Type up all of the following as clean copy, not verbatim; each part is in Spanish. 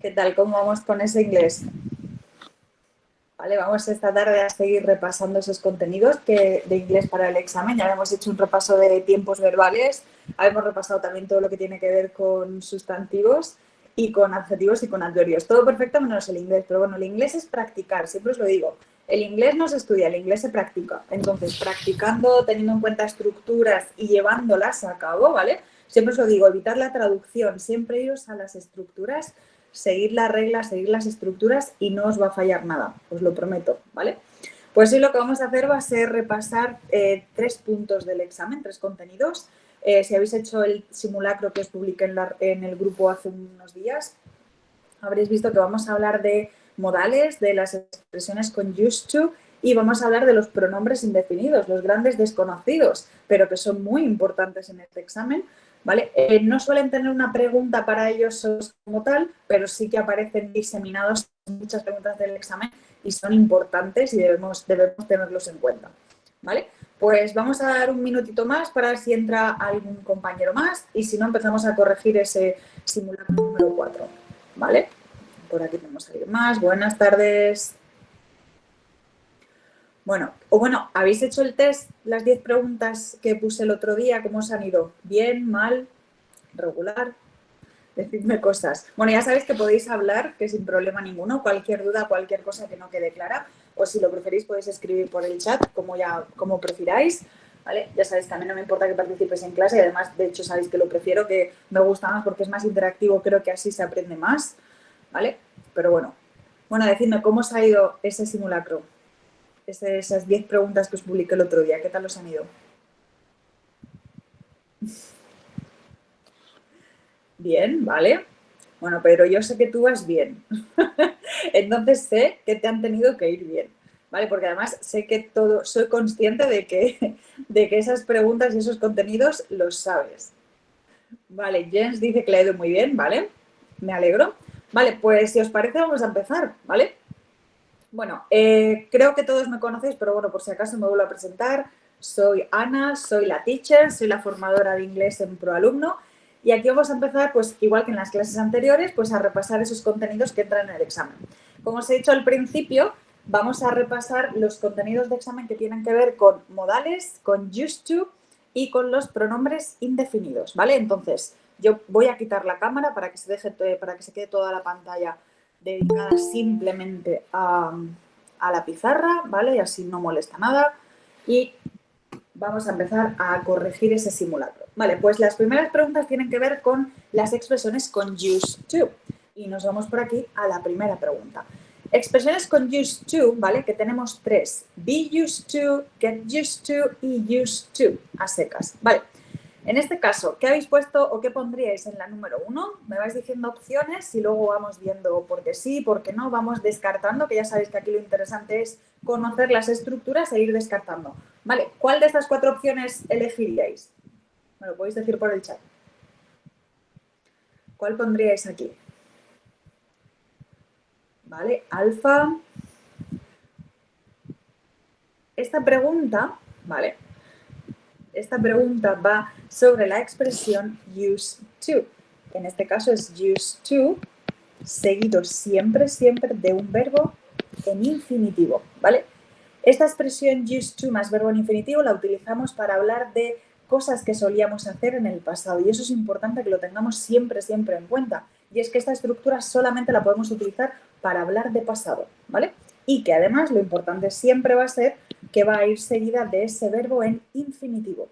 ¿Qué tal? ¿Cómo vamos con ese inglés? Vale, vamos esta tarde a seguir repasando esos contenidos de inglés para el examen. Ya hemos hecho un repaso de tiempos verbales, hemos repasado también todo lo que tiene que ver con sustantivos y con adjetivos y con adverbios. Todo perfecto menos el inglés, pero bueno, el inglés es practicar, siempre os lo digo. El inglés no se estudia, el inglés se practica. Entonces, practicando, teniendo en cuenta estructuras y llevándolas a cabo, ¿vale? Siempre os lo digo, evitar la traducción, siempre iros a las estructuras, seguir las reglas, seguir las estructuras y no os va a fallar nada, os lo prometo, ¿vale? Pues hoy lo que vamos a hacer va a ser repasar 3 puntos del examen, 3 contenidos. Si habéis hecho el simulacro que os publiqué en el grupo hace unos días, habréis visto que vamos a hablar de modales, de las expresiones con used to y vamos a hablar de los pronombres indefinidos, los grandes desconocidos, pero que son muy importantes en este examen, ¿vale? No suelen tener una pregunta para ellos como tal, pero sí que aparecen diseminados en muchas preguntas del examen y son importantes y debemos tenerlos en cuenta, ¿vale? Pues vamos a dar un minutito más para ver si entra algún compañero más y si no empezamos a corregir ese simulacro número 4, ¿vale? Por aquí tenemos a alguien más. Buenas tardes. Bueno, ¿habéis hecho el test, las 10 preguntas que puse el otro día? ¿Cómo os han ido? ¿Bien, mal, regular? Decidme cosas. Bueno, ya sabéis que podéis hablar, que sin problema ninguno, cualquier duda, cualquier cosa que no quede clara, o si lo preferís podéis escribir por el chat, como prefiráis, ¿vale? Ya sabéis que a mí no me importa que participéis en clase y además, de hecho, sabéis que lo prefiero, que me gusta más porque es más interactivo, creo que así se aprende más, ¿vale? Pero bueno, decidme, ¿cómo os ha ido ese simulacro? Esas 10 preguntas que os publiqué el otro día, ¿qué tal os han ido? Bien, ¿vale? Bueno, pero yo sé que tú vas bien. Entonces sé que te han tenido que ir bien, ¿vale? Porque además sé que soy consciente de que esas preguntas y esos contenidos los sabes. Vale, Jens dice que le ha ido muy bien, ¿vale? Me alegro. Vale, pues si os parece vamos a empezar, ¿vale? Bueno, creo que todos me conocéis, pero bueno, por si acaso me vuelvo a presentar. Soy Ana, soy la teacher, soy la formadora de inglés en ProAlumno y aquí vamos a empezar, pues igual que en las clases anteriores, pues a repasar esos contenidos que entran en el examen. Como os he dicho al principio, vamos a repasar los contenidos de examen que tienen que ver con modales, con used to y con los pronombres indefinidos, ¿vale? Entonces, yo voy a quitar la cámara para que se quede toda la pantalla dedicada simplemente a la pizarra, ¿vale? Y así no molesta nada. Y vamos a empezar a corregir ese simulacro. Vale, pues las primeras preguntas tienen que ver con las expresiones con used to. Y nos vamos por aquí a la primera pregunta. Expresiones con used to, ¿vale? Que tenemos 3. Be used to, get used to y used to, a secas. Vale. En este caso, ¿qué habéis puesto o qué pondríais en la número 1? Me vais diciendo opciones y luego vamos viendo por qué sí, por qué no, vamos descartando, que ya sabéis que aquí lo interesante es conocer las estructuras e ir descartando. Vale, ¿cuál de estas 4 opciones elegiríais? Me lo podéis decir por el chat. ¿Cuál pondríais aquí? Vale, alfa. Esta pregunta, vale, esta pregunta va sobre la expresión used to. En este caso es used to, seguido siempre de un verbo en infinitivo, ¿vale? Esta expresión used to más verbo en infinitivo la utilizamos para hablar de cosas que solíamos hacer en el pasado y eso es importante que lo tengamos siempre en cuenta. Y es que esta estructura solamente la podemos utilizar para hablar de pasado, ¿vale? Y que además lo importante siempre va a ser que va a ir seguida de ese verbo en infinitivo.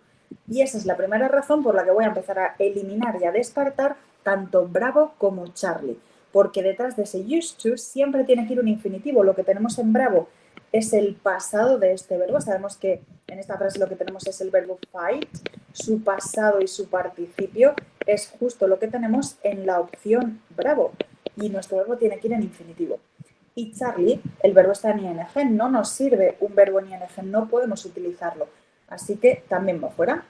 Y esa es la primera razón por la que voy a empezar a eliminar y a descartar tanto Bravo como Charlie, porque detrás de ese used to siempre tiene que ir un infinitivo. Lo que tenemos en Bravo es el pasado de este verbo. Sabemos que en esta frase lo que tenemos es el verbo fight, su pasado y su participio es justo lo que tenemos en la opción Bravo y nuestro verbo tiene que ir en infinitivo. Y Charlie, el verbo está en ing, no nos sirve un verbo en ing, no podemos utilizarlo, así que también va fuera.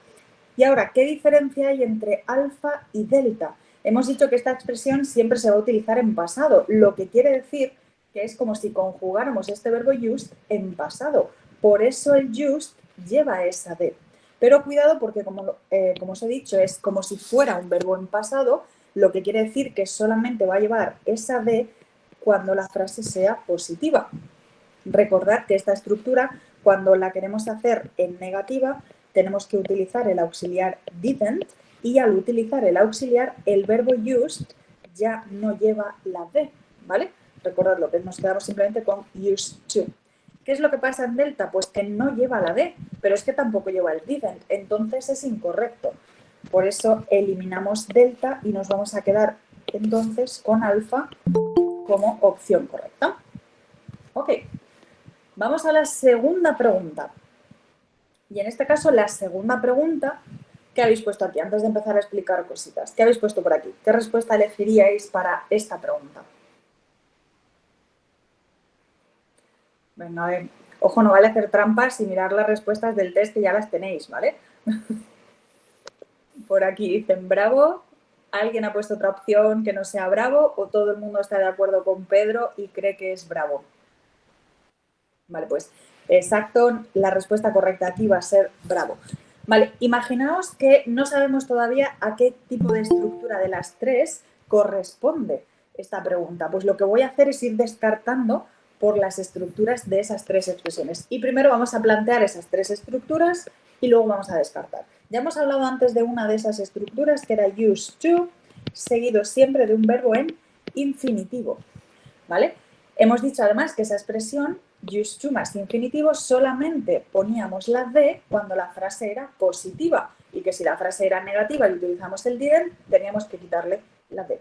Y ahora, ¿qué diferencia hay entre alfa y delta? Hemos dicho que esta expresión siempre se va a utilizar en pasado, lo que quiere decir que es como si conjugáramos este verbo used en pasado. Por eso el used lleva esa D. Pero cuidado porque, como os he dicho, es como si fuera un verbo en pasado, lo que quiere decir que solamente va a llevar esa D cuando la frase sea positiva. Recordad que esta estructura, cuando la queremos hacer en negativa, tenemos que utilizar el auxiliar didn't, y al utilizar el auxiliar, el verbo used ya no lleva la D, ¿vale? Recordadlo, que nos quedamos simplemente con used to. ¿Qué es lo que pasa en delta? Pues que no lleva la D, pero es que tampoco lleva el didn't, entonces es incorrecto. Por eso eliminamos delta y nos vamos a quedar entonces con alfa como opción correcta. Ok, vamos a la segunda pregunta. Y en este caso, la segunda pregunta, ¿qué habéis puesto aquí? Antes de empezar a explicar cositas, ¿qué habéis puesto por aquí? ¿Qué respuesta elegiríais para esta pregunta? Venga, a ver. Ojo, no vale hacer trampas y mirar las respuestas del test que ya las tenéis, ¿vale? Por aquí dicen bravo. ¿Alguien ha puesto otra opción que no sea bravo? ¿O todo el mundo está de acuerdo con Pedro y cree que es bravo? Vale, pues exacto, la respuesta correcta aquí va a ser bravo. Vale, imaginaos que no sabemos todavía a qué tipo de estructura de las tres corresponde esta pregunta. Pues lo que voy a hacer es ir descartando por las estructuras de esas tres expresiones. Y primero vamos a plantear esas tres estructuras y luego vamos a descartar. Ya hemos hablado antes de una de esas estructuras que era used to, seguido siempre de un verbo en infinitivo, ¿vale? Hemos dicho además que esa expresión used to más infinitivo solamente poníamos la D cuando la frase era positiva y que si la frase era negativa y utilizamos el didn't, teníamos que quitarle la D.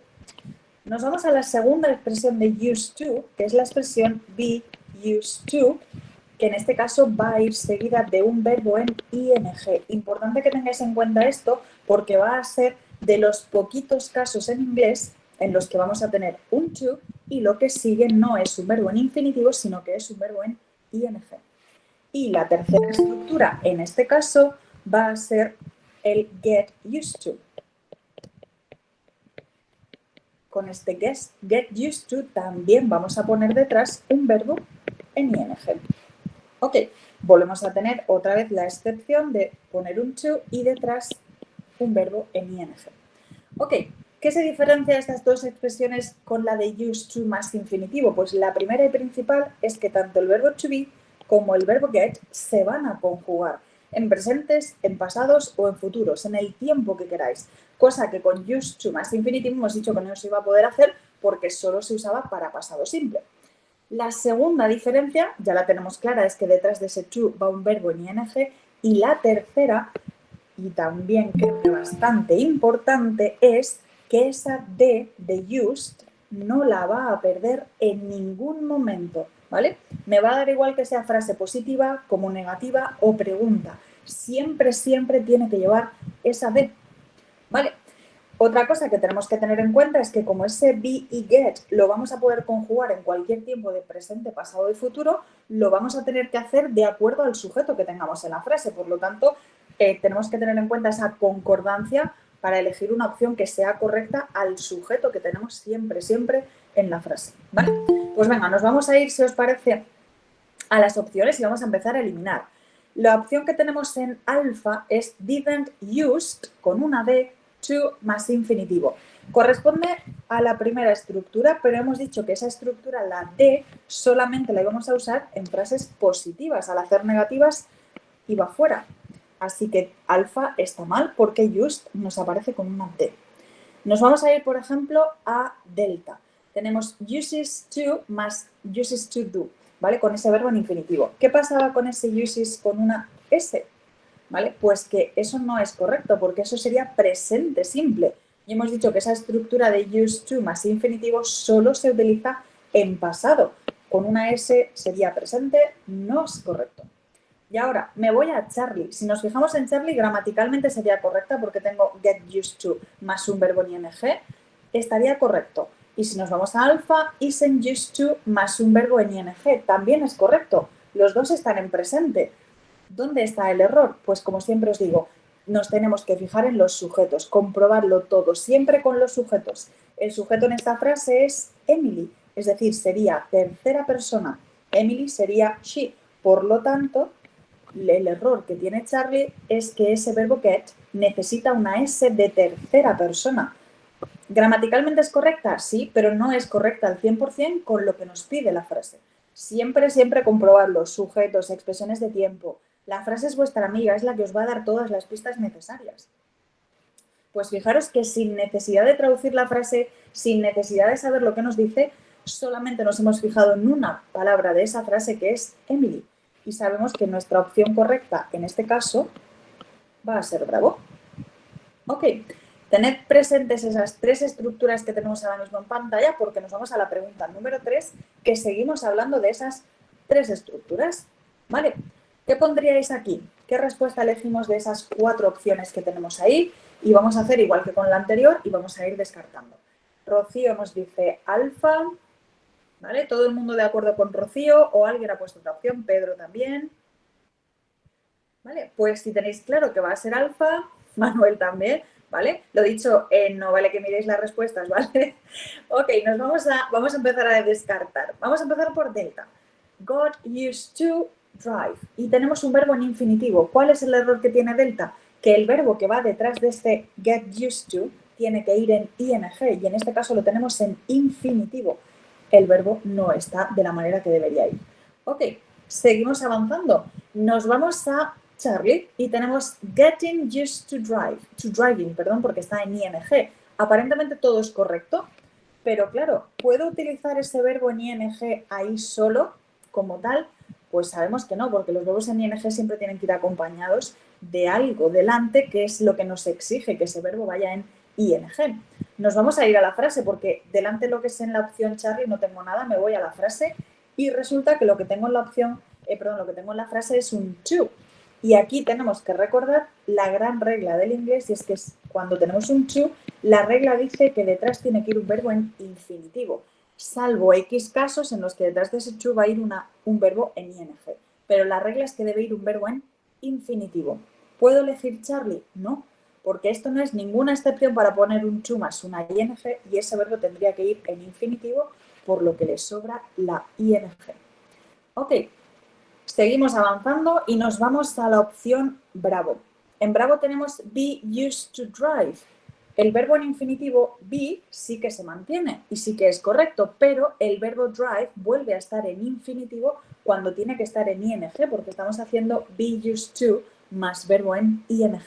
Nos vamos a la segunda expresión de used to, que es la expresión be used to, que en este caso va a ir seguida de un verbo en ing. Importante que tengáis en cuenta esto porque va a ser de los poquitos casos en inglés en los que vamos a tener un to y lo que sigue no es un verbo en infinitivo, sino que es un verbo en ing. Y la tercera estructura en este caso va a ser el get used to. Con este get used to también vamos a poner detrás un verbo en ing. Ok, volvemos a tener otra vez la excepción de poner un to y detrás un verbo en ing. Ok, ¿qué se diferencia estas dos expresiones con la de used to más infinitivo? Pues la primera y principal es que tanto el verbo to be como el verbo get se van a conjugar en presentes, en pasados o en futuros, en el tiempo que queráis. Cosa que con used to más infinitivo hemos dicho que no se iba a poder hacer porque solo se usaba para pasado simple. La segunda diferencia, ya la tenemos clara, es que detrás de ese to va un verbo en ing. Y la tercera, y también creo que bastante importante, es que esa D de used no la va a perder en ningún momento, ¿vale? Me va a dar igual que sea frase positiva, como negativa o pregunta. Siempre, siempre tiene que llevar esa D, ¿vale? Otra cosa que tenemos que tener en cuenta es que como ese be y get lo vamos a poder conjugar en cualquier tiempo de presente, pasado y futuro, lo vamos a tener que hacer de acuerdo al sujeto que tengamos en la frase. Por lo tanto, tenemos que tener en cuenta esa concordancia para elegir una opción que sea correcta al sujeto que tenemos siempre, siempre en la frase, ¿vale? Pues venga, nos vamos a ir, si os parece, a las opciones y vamos a empezar a eliminar. La opción que tenemos en alfa es didn't used con una D to más infinitivo. Corresponde a la primera estructura, pero hemos dicho que esa estructura, la D, solamente la íbamos a usar en frases positivas. Al hacer negativas, iba fuera. Así que alfa está mal porque used nos aparece con una D. Nos vamos a ir, por ejemplo, a delta. Tenemos uses to más uses to do, ¿vale? Con ese verbo en infinitivo. ¿Qué pasaba con ese uses con una S? ¿Vale? Pues que eso no es correcto, porque eso sería presente simple. Y hemos dicho que esa estructura de used to más infinitivo solo se utiliza en pasado. Con una S sería presente, no es correcto. Y ahora me voy a Charlie. Si nos fijamos en Charlie, gramaticalmente sería correcta porque tengo get used to más un verbo en ing. Estaría correcto. Y si nos vamos a alfa, isn't used to más un verbo en ing. También es correcto. Los dos están en presente. ¿Dónde está el error? Pues como siempre os digo, nos tenemos que fijar en los sujetos, comprobarlo todo, siempre con los sujetos. El sujeto en esta frase es Emily, es decir, sería tercera persona. Emily sería she. Por lo tanto, el error que tiene Charlie es que ese verbo get necesita una S de tercera persona. ¿Gramaticalmente es correcta? Sí, pero no es correcta al 100% con lo que nos pide la frase. Siempre, siempre comprobar los sujetos, expresiones de tiempo. La frase es vuestra amiga, es la que os va a dar todas las pistas necesarias. Pues fijaros que sin necesidad de traducir la frase, sin necesidad de saber lo que nos dice, solamente nos hemos fijado en una palabra de esa frase que es Emily. Y sabemos que nuestra opción correcta en este caso va a ser Bravo. Ok, tened presentes esas tres estructuras que tenemos ahora mismo en pantalla porque nos vamos a la pregunta número 3, que seguimos hablando de esas tres estructuras. ¿Vale? ¿Qué pondríais aquí? ¿Qué respuesta elegimos de esas 4 opciones que tenemos ahí? Y vamos a hacer igual que con la anterior y vamos a ir descartando. Rocío nos dice alfa, ¿vale? ¿Todo el mundo de acuerdo con Rocío? ¿O alguien ha puesto otra opción? Pedro también. ¿Vale? Pues si tenéis claro que va a ser alfa, Manuel también, ¿vale? Lo dicho, no vale que miréis las respuestas, ¿vale? Ok, vamos a empezar a descartar. Vamos a empezar por delta. Got used to drive. Y tenemos un verbo en infinitivo. ¿Cuál es el error que tiene delta? Que el verbo que va detrás de este get used to tiene que ir en ing y en este caso lo tenemos en infinitivo. El verbo no está de la manera que debería ir. Ok, seguimos avanzando. Nos vamos a Charlie y tenemos getting used to driving, perdón, porque está en ing. Aparentemente todo es correcto, pero claro, ¿puedo utilizar ese verbo en ing ahí solo como tal? Pues sabemos que no, porque los verbos en ing siempre tienen que ir acompañados de algo delante, que es lo que nos exige que ese verbo vaya en ing. Nos vamos a ir a la frase porque delante lo que es en la opción Charlie no tengo nada, me voy a la frase y resulta que lo que tengo en la opción, lo que tengo en la frase es un to. Y aquí tenemos que recordar la gran regla del inglés y es que cuando tenemos un to, la regla dice que detrás tiene que ir un verbo en infinitivo, salvo X casos en los que detrás de ese to va a ir un verbo en ing. Pero la regla es que debe ir un verbo en infinitivo. ¿Puedo elegir Charlie? No, porque esto no es ninguna excepción para poner un to más una ing y ese verbo tendría que ir en infinitivo, por lo que le sobra la ing. Ok. Seguimos avanzando y nos vamos a la opción Bravo. En Bravo tenemos be used to drive. El verbo en infinitivo be sí que se mantiene y sí que es correcto, pero el verbo drive vuelve a estar en infinitivo cuando tiene que estar en ing, porque estamos haciendo be used to más verbo en ing.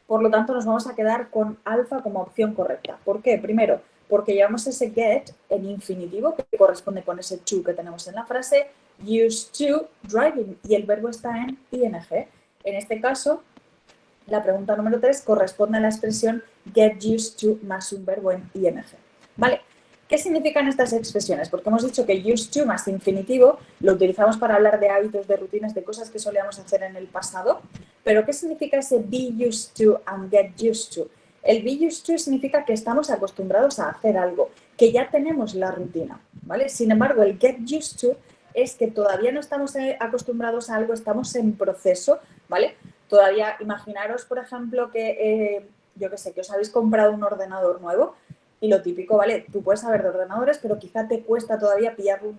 Por lo tanto, nos vamos a quedar con alfa como opción correcta. ¿Por qué? Primero, porque llevamos ese get en infinitivo que corresponde con ese to que tenemos en la frase used to driving y el verbo está en ing. En este caso, la pregunta número 3 corresponde a la expresión get used to más un verbo en ing. ¿Vale? ¿Qué significan estas expresiones? Porque hemos dicho que used to más infinitivo lo utilizamos para hablar de hábitos, de rutinas, de cosas que solíamos hacer en el pasado. Pero ¿qué significa ese be used to and get used to? El be used to significa que estamos acostumbrados a hacer algo, que ya tenemos la rutina, ¿vale? Sin embargo, el get used to es que todavía no estamos acostumbrados a algo, estamos en proceso, ¿vale? Todavía imaginaros, por ejemplo, que, yo qué sé, que os habéis comprado un ordenador nuevo y lo típico, ¿vale? Tú puedes saber de ordenadores, pero quizá te cuesta todavía pillarle el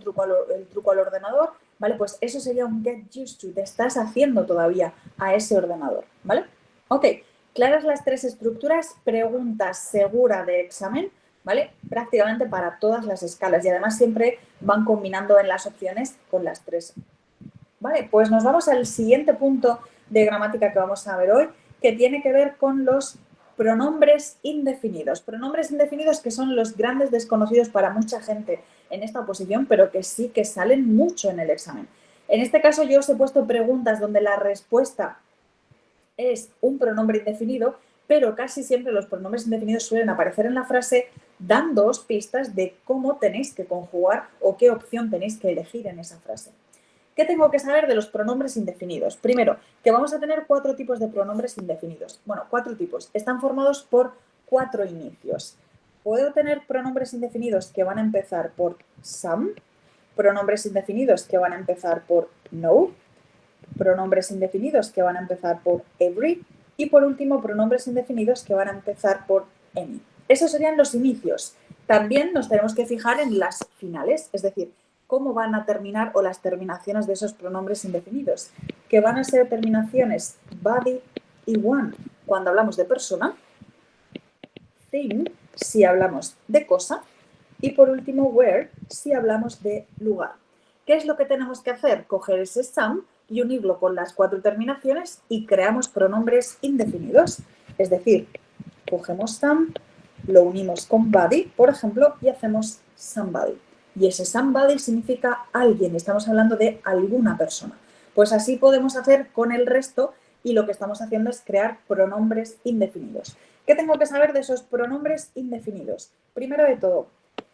truco al ordenador, ¿vale? Pues eso sería un get used to, te estás haciendo todavía a ese ordenador, ¿vale? Ok, claras las tres estructuras, pregunta segura de examen, ¿vale? Prácticamente para todas las escalas y además siempre van combinando en las opciones con las tres. Vale, pues nos vamos al siguiente punto de gramática que vamos a ver hoy, que tiene que ver con los pronombres indefinidos. Pronombres indefinidos que son los grandes desconocidos para mucha gente en esta oposición, pero que sí que salen mucho en el examen. En este caso yo os he puesto preguntas donde la respuesta es un pronombre indefinido, pero casi siempre los pronombres indefinidos suelen aparecer en la frase dándoos pistas de cómo tenéis que conjugar o qué opción tenéis que elegir en esa frase. ¿Qué tengo que saber de los pronombres indefinidos? Primero, que vamos a tener 4 tipos de pronombres indefinidos. Bueno, 4 tipos. Están formados por 4 inicios. Puedo tener pronombres indefinidos que van a empezar por some, pronombres indefinidos que van a empezar por no, pronombres indefinidos que van a empezar por every y por último pronombres indefinidos que van a empezar por any. Esos serían los inicios. También nos tenemos que fijar en las finales, es decir, cómo van a terminar o las terminaciones de esos pronombres indefinidos, que van a ser terminaciones body y one cuando hablamos de persona, thing si hablamos de cosa. Y por último, where, si hablamos de lugar. ¿Qué es lo que tenemos que hacer? Coger ese some y unirlo con las 4 terminaciones y creamos pronombres indefinidos. Es decir, cogemos some, lo unimos con body, por ejemplo, y hacemos somebody. Y ese somebody significa alguien, estamos hablando de alguna persona. Pues así podemos hacer con el resto y lo que estamos haciendo es crear pronombres indefinidos. ¿Qué tengo que saber de esos pronombres indefinidos? Primero de todo,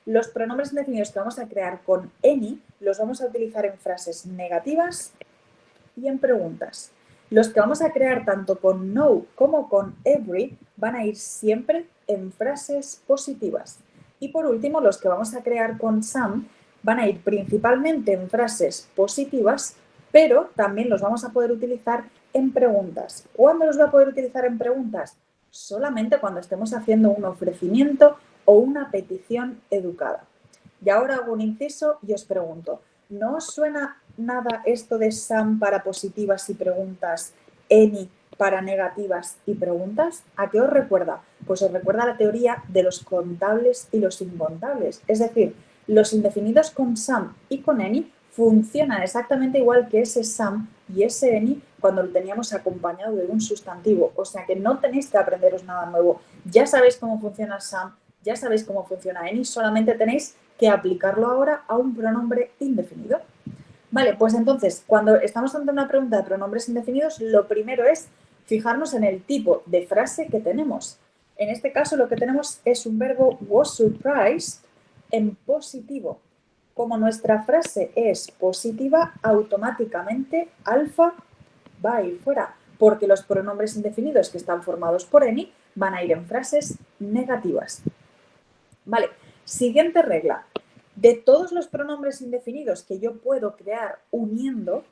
los pronombres indefinidos que vamos a crear con any los vamos a utilizar en frases negativas y en preguntas. Los que vamos a crear tanto con no como con every van a ir siempre en frases positivas. Y por último, los que vamos a crear con some van a ir principalmente en frases positivas, pero también los vamos a poder utilizar en preguntas. ¿Cuándo los voy a poder utilizar en preguntas? Solamente cuando estemos haciendo un ofrecimiento o una petición educada. Y ahora hago un inciso y os pregunto, ¿no os suena nada esto de some para positivas y preguntas, any para negativas y preguntas? ¿A qué os recuerda? Pues os recuerda la teoría de los contables y los incontables. Es decir, los indefinidos con some y con any funcionan exactamente igual que ese some y ese any cuando lo teníamos acompañado de un sustantivo. O sea que no tenéis que aprenderos nada nuevo. Ya sabéis cómo funciona some, ya sabéis cómo funciona any, solamente tenéis que aplicarlo ahora a un pronombre indefinido. Vale, pues entonces, cuando estamos ante una pregunta de pronombres indefinidos, lo primero es fijarnos en el tipo de frase que tenemos. En este caso, lo que tenemos es un verbo was surprised en positivo. Como nuestra frase es positiva, automáticamente alfa va a ir fuera, porque los pronombres indefinidos que están formados por any van a ir en frases negativas. Vale, siguiente regla. De todos los pronombres indefinidos que yo puedo crear uniendo,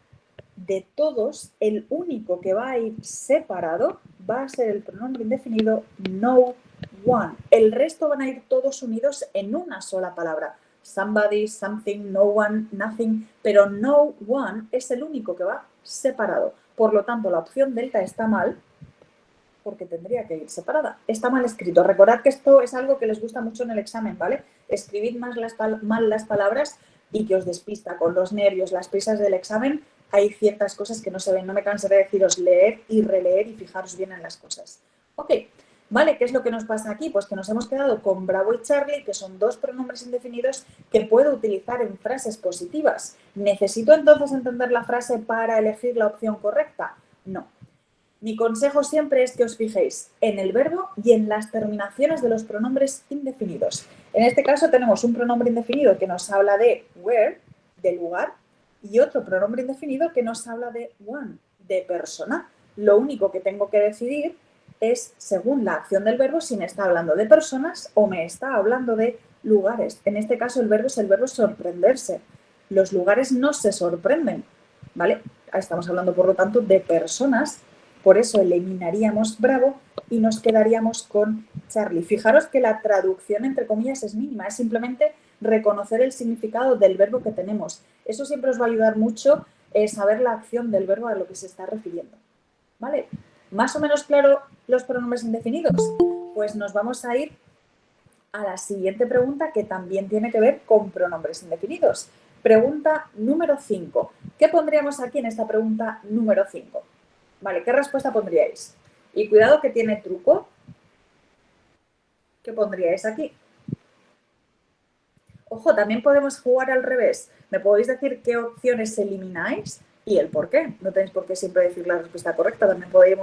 de todos, el único que va a ir separado va a ser el pronombre indefinido no one. El resto van a ir todos unidos en una sola palabra. Somebody, something, no one, nothing, pero no one es el único que va separado. Por lo tanto, la opción delta está mal, porque tendría que ir separada. Está mal escrito. Recordad que esto es algo que les gusta mucho en el examen, ¿vale? Escribid mal las palabras y que os despista con los nervios, las prisas del examen. Hay ciertas cosas que no se ven. No me cansaré de deciros leer y releer y fijaros bien en las cosas. Ok, ¿vale? ¿Qué es lo que nos pasa aquí? Pues que nos hemos quedado con Bravo y Charlie, que son dos pronombres indefinidos que puedo utilizar en frases positivas. ¿Necesito entonces entender la frase para elegir la opción correcta? No. Mi consejo siempre es que os fijéis en el verbo y en las terminaciones de los pronombres indefinidos. En este caso tenemos un pronombre indefinido que nos habla de where, de lugar, y otro pronombre indefinido que nos habla de one, de persona. Lo único que tengo que decidir es, según la acción del verbo, si me está hablando de personas o me está hablando de lugares. En este caso el verbo es el verbo sorprenderse. Los lugares no se sorprenden, ¿vale? Estamos hablando, por lo tanto, de personas. Por eso eliminaríamos Bravo y nos quedaríamos con Charlie. Fijaros que la traducción, entre comillas, es mínima. Es simplemente reconocer el significado del verbo que tenemos. Eso siempre os va a ayudar mucho saber la acción del verbo a lo que se está refiriendo. ¿Vale? ¿Más o menos claro los pronombres indefinidos? Pues nos vamos a ir a la siguiente pregunta que también tiene que ver con pronombres indefinidos. Pregunta número 5. ¿Qué pondríamos aquí en esta pregunta número 5? Vale, ¿qué respuesta pondríais? Y cuidado que tiene truco. ¿Qué pondríais aquí? Ojo, también podemos jugar al revés. Me podéis decir qué opciones elimináis y el por qué. No tenéis por qué siempre decir la respuesta correcta. También podéis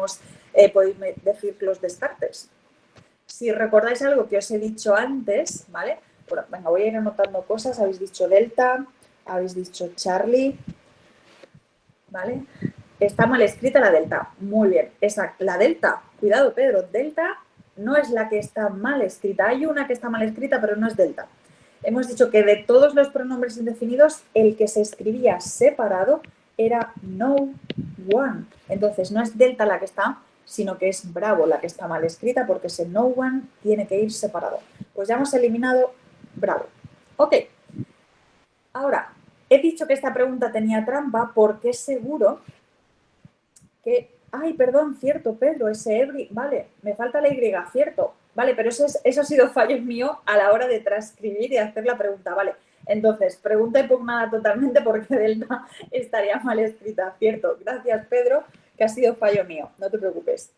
decir los descartes. Si recordáis algo que os he dicho antes, ¿vale? Bueno, venga, voy a ir anotando cosas. Habéis dicho Delta, habéis dicho Charlie, ¿vale? Está mal escrita la delta. Muy bien. La delta, cuidado Pedro, delta no es la que está mal escrita. Hay una que está mal escrita, pero no es delta. Hemos dicho que de todos los pronombres indefinidos, el que se escribía separado era no one. Entonces, no es delta la que está, sino que es Bravo la que está mal escrita, porque ese no one tiene que ir separado. Pues ya hemos eliminado Bravo. Ok. Ahora, he dicho que esta pregunta tenía trampa porque es seguro que, ay, perdón, cierto, Pedro, ese every, vale, me falta la Y, cierto, Vale, pero eso ha sido fallo mío a la hora de transcribir y hacer la pregunta, vale. Entonces, pregunta impugnada totalmente porque delta estaría mal escrita, cierto. Gracias, Pedro, que ha sido fallo mío, no te preocupes.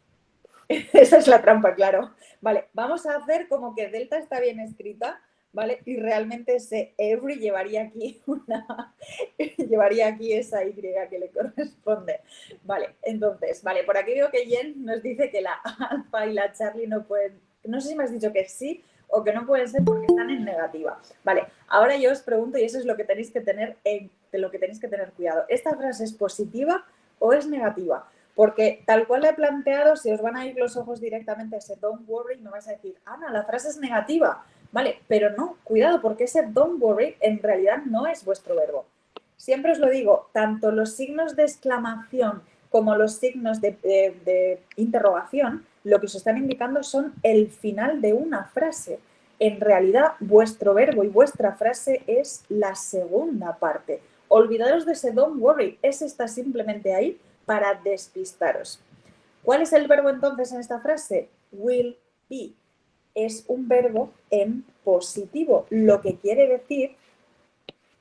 Esa es la trampa, claro. Vale, vamos a hacer como que delta está bien escrita, ¿vale? Y realmente ese every llevaría aquí llevaría aquí esa Y que le corresponde. Vale, entonces, vale, por aquí veo que Jen nos dice que la alfa y la Charlie no pueden, no sé si me has dicho que sí o que no pueden ser porque están en negativa. Vale, ahora yo os pregunto y eso es lo que tenéis que tener de lo que tenéis que tener cuidado. ¿Esta frase es positiva o es negativa? Porque tal cual le he planteado, si os van a ir los ojos directamente a ese don't worry, me vais a decir, Ana, la frase es negativa. Vale, pero no, cuidado, porque ese don't worry en realidad no es vuestro verbo. Siempre os lo digo, tanto los signos de exclamación como los signos de interrogación, lo que os están indicando son el final de una frase. En realidad, vuestro verbo y vuestra frase es la segunda parte. Olvidaros de ese don't worry, ese está simplemente ahí para despistaros. ¿Cuál es el verbo entonces en esta frase? Will be. Es un verbo en positivo, lo que quiere decir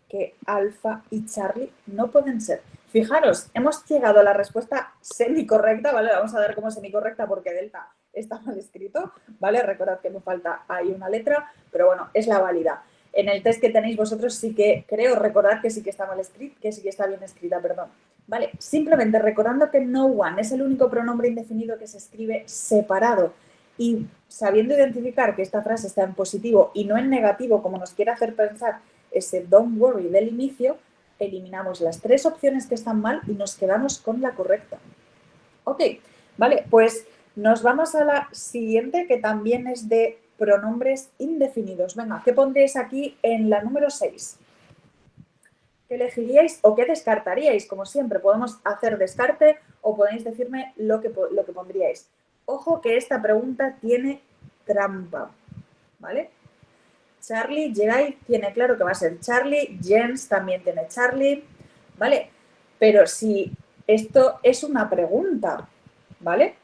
que Alfa y Charlie no pueden ser. Fijaros, hemos llegado a la respuesta semicorrecta, ¿vale? Vamos a dar como semicorrecta porque delta está mal escrito, ¿vale? Recordad que me falta ahí una letra, pero bueno, es la válida. En el test que tenéis vosotros sí que creo recordar que sí que está mal escrito, que sí que está bien escrita, perdón. Vale, simplemente recordando que no one es el único pronombre indefinido que se escribe separado y sabiendo identificar que esta frase está en positivo y no en negativo, como nos quiere hacer pensar ese don't worry del inicio, eliminamos las tres opciones que están mal y nos quedamos con la correcta. Ok, vale, pues nos vamos a la siguiente que también es de pronombres indefinidos. Venga, ¿qué pondréis aquí en la número 6? ¿Qué elegiríais o qué descartaríais? Como siempre, podemos hacer descarte o podéis decirme lo que pondríais. Ojo que esta pregunta tiene trampa, ¿vale? Charlie, Jedi tiene claro que va a ser Charlie, Jens también tiene Charlie, ¿vale? Pero si esto es una pregunta, ¿vale?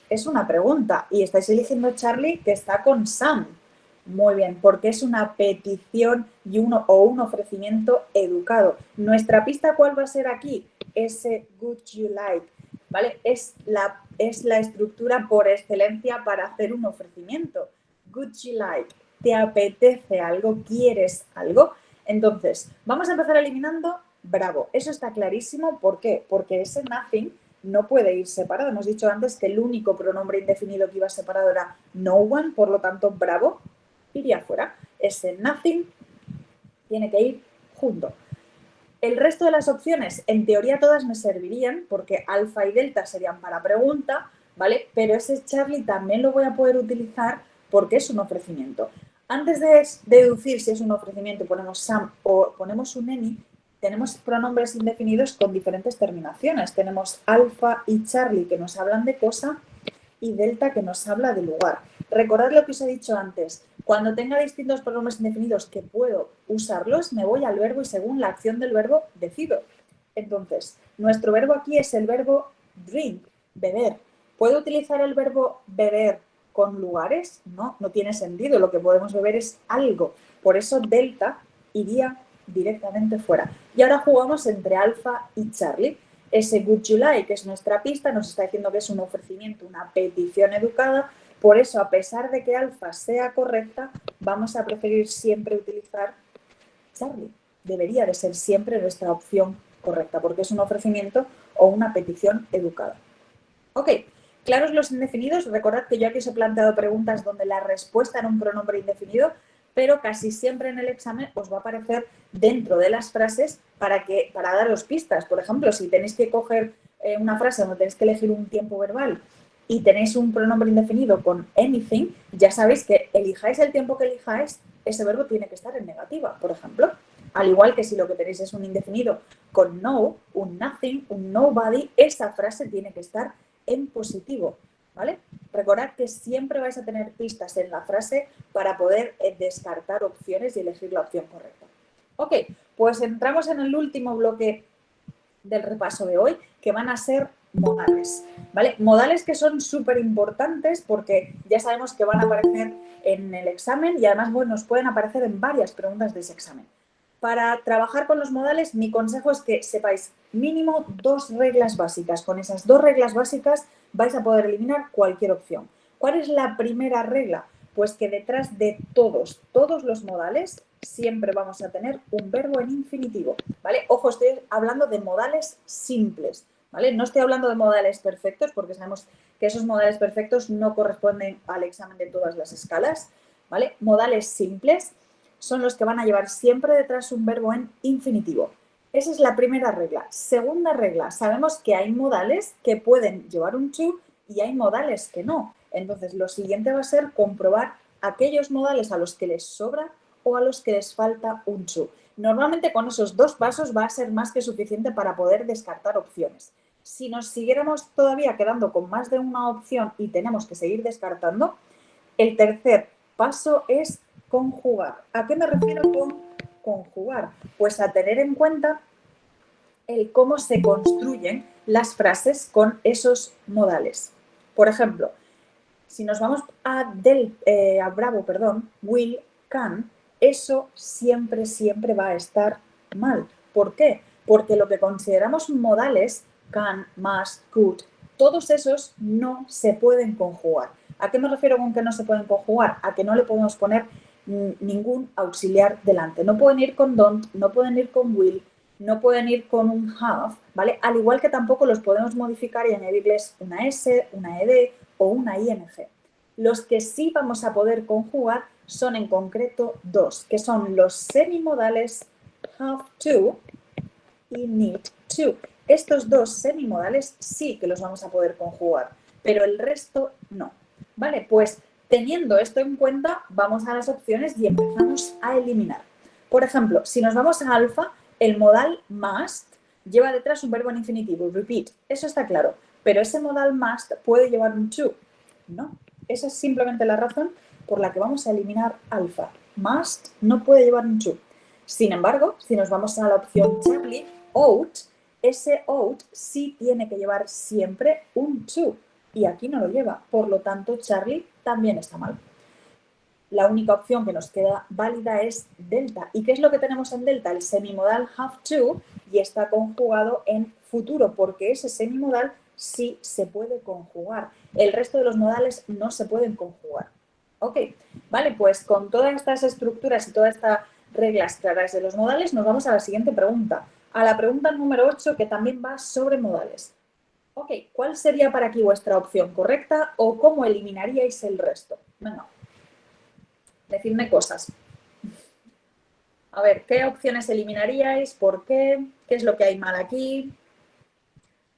Es una pregunta y estáis eligiendo Charlie que está con Sam. Muy bien, porque es una petición y un ofrecimiento educado. Nuestra pista, ¿cuál va a ser aquí? Ese would you like, ¿vale? Es la estructura por excelencia para hacer un ofrecimiento. Would you like, ¿te apetece algo? ¿Quieres algo? Entonces, vamos a empezar eliminando bravo. Eso está clarísimo. ¿Por qué? Porque ese nothing no puede ir separado. Hemos dicho antes que el único pronombre indefinido que iba separado era no one, por lo tanto, bravo iría fuera. Ese nothing tiene que ir junto. El resto de las opciones, en teoría todas me servirían, porque alfa y delta serían para pregunta, ¿vale? Pero ese Charlie también lo voy a poder utilizar porque es un ofrecimiento. Antes de deducir si es un ofrecimiento, ponemos Sam o ponemos un any, tenemos pronombres indefinidos con diferentes terminaciones. Tenemos alfa y Charlie que nos hablan de cosa y delta que nos habla de lugar. Recordad lo que os he dicho antes. Cuando tenga distintos pronombres indefinidos que puedo usarlos, me voy al verbo y según la acción del verbo decido. Entonces, nuestro verbo aquí es el verbo drink, beber. ¿Puedo utilizar el verbo beber con lugares? No, no tiene sentido. Lo que podemos beber es algo. Por eso delta iría directamente fuera. Y ahora jugamos entre alfa y Charlie. Ese would you like, que es nuestra pista, nos está diciendo que es un ofrecimiento, una petición educada. Por eso, a pesar de que alfa sea correcta, vamos a preferir siempre utilizar Charlie. Debería de ser siempre nuestra opción correcta, porque es un ofrecimiento o una petición educada. Ok, claros los indefinidos. Recordad que yo aquí os he planteado preguntas donde la respuesta era un pronombre indefinido, pero casi siempre en el examen os va a aparecer dentro de las frases para daros pistas. Por ejemplo, si tenéis que coger una frase donde tenéis que elegir un tiempo verbal y tenéis un pronombre indefinido con anything, ya sabéis que elijáis el tiempo que elijáis, ese verbo tiene que estar en negativa, por ejemplo. Al igual que si lo que tenéis es un indefinido con no, un nothing, un nobody, esa frase tiene que estar en positivo, ¿vale? Recordad que siempre vais a tener pistas en la frase para poder descartar opciones y elegir la opción correcta. Ok, pues entramos en el último bloque del repaso de hoy, que van a ser modales, ¿vale? Modales que son súper importantes porque ya sabemos que van a aparecer en el examen y además, bueno, nos pueden aparecer en varias preguntas de ese examen. Para trabajar con los modales, mi consejo es que sepáis mínimo 2 reglas básicas. Con esas 2 reglas básicas vais a poder eliminar cualquier opción. ¿Cuál es la primera regla? Pues que detrás de todos los modales siempre vamos a tener un verbo en infinitivo, ¿vale? Ojo, estoy hablando de modales simples, ¿vale? No estoy hablando de modales perfectos porque sabemos que esos modales perfectos no corresponden al examen de todas las escalas, ¿vale? Modales simples son los que van a llevar siempre detrás un verbo en infinitivo. Esa es la primera regla. Segunda regla, sabemos que hay modales que pueden llevar un to y hay modales que no. Entonces, lo siguiente va a ser comprobar aquellos modales a los que les sobra o a los que les falta un to. Normalmente con esos 2 pasos va a ser más que suficiente para poder descartar opciones. Si nos siguiéramos todavía quedando con más de una opción y tenemos que seguir descartando, el tercer paso es conjugar. ¿A qué me refiero con conjugar? Pues a tener en cuenta el cómo se construyen las frases con esos modales. Por ejemplo, si nos vamos a Bravo, will, can, eso siempre va a estar mal. ¿Por qué? Porque lo que consideramos modales, can, must, could, todos esos no se pueden conjugar. ¿A qué me refiero con que no se pueden conjugar? A que no le podemos poner ningún auxiliar delante. No pueden ir con don't, no pueden ir con will, no pueden ir con un have, ¿vale? Al igual que tampoco los podemos modificar y añadirles una S, una ED o una ING. Los que sí vamos a poder conjugar son en concreto 2, que son los semimodales have to y need to. Estos 2 semimodales sí que los vamos a poder conjugar, pero el resto no. Vale, pues teniendo esto en cuenta, vamos a las opciones y empezamos a eliminar. Por ejemplo, si nos vamos a alfa, el modal must lleva detrás un verbo en infinitivo, repeat, eso está claro, pero ese modal must puede llevar un to. No, esa es simplemente la razón por la que vamos a eliminar alfa. Must no puede llevar un to. Sin embargo, si nos vamos a la opción Charlie, ought, ese ought sí tiene que llevar siempre un to y aquí no lo lleva, por lo tanto Charlie también está mal. La única opción que nos queda válida es delta. ¿Y qué es lo que tenemos en delta? El semimodal have to y está conjugado en futuro porque ese semimodal sí se puede conjugar. El resto de los modales no se pueden conjugar. Ok, vale, pues con todas estas estructuras y todas estas reglas claras de los modales nos vamos a la siguiente pregunta. A la pregunta número 8 que también va sobre modales. Ok, ¿cuál sería para aquí vuestra opción correcta o cómo eliminaríais el resto? Venga. Decidme cosas. A ver, ¿qué opciones eliminaríais? ¿Por qué? ¿Qué es lo que hay mal aquí?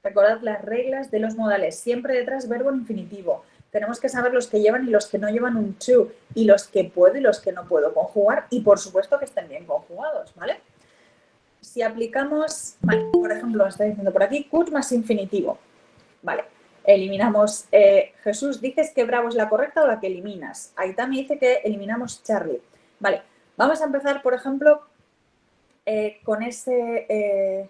Recordad las reglas de los modales. Siempre detrás verbo en infinitivo. Tenemos que saber los que llevan y los que no llevan un to. Y los que puedo y los que no puedo conjugar. Y por supuesto que estén bien conjugados, ¿vale? Si aplicamos, vale, por ejemplo, me está diciendo por aquí, could más infinitivo. Vale. Eliminamos, Jesús, ¿dices que Bravo es la correcta o la que eliminas? Ahí también dice que eliminamos Charlie. Vale, vamos a empezar, por ejemplo, con ese...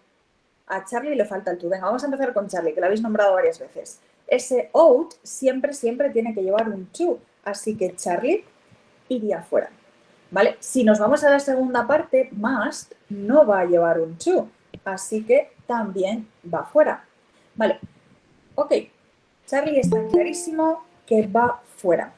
a Charlie le falta el to. Venga, vamos a empezar con Charlie, que lo habéis nombrado varias veces. Ese ought siempre tiene que llevar un to, así que Charlie iría fuera. ¿Vale? Si nos vamos a la segunda parte, must no va a llevar un to, así que también va fuera. Vale. Ok, Charlie está clarísimo que va fuera.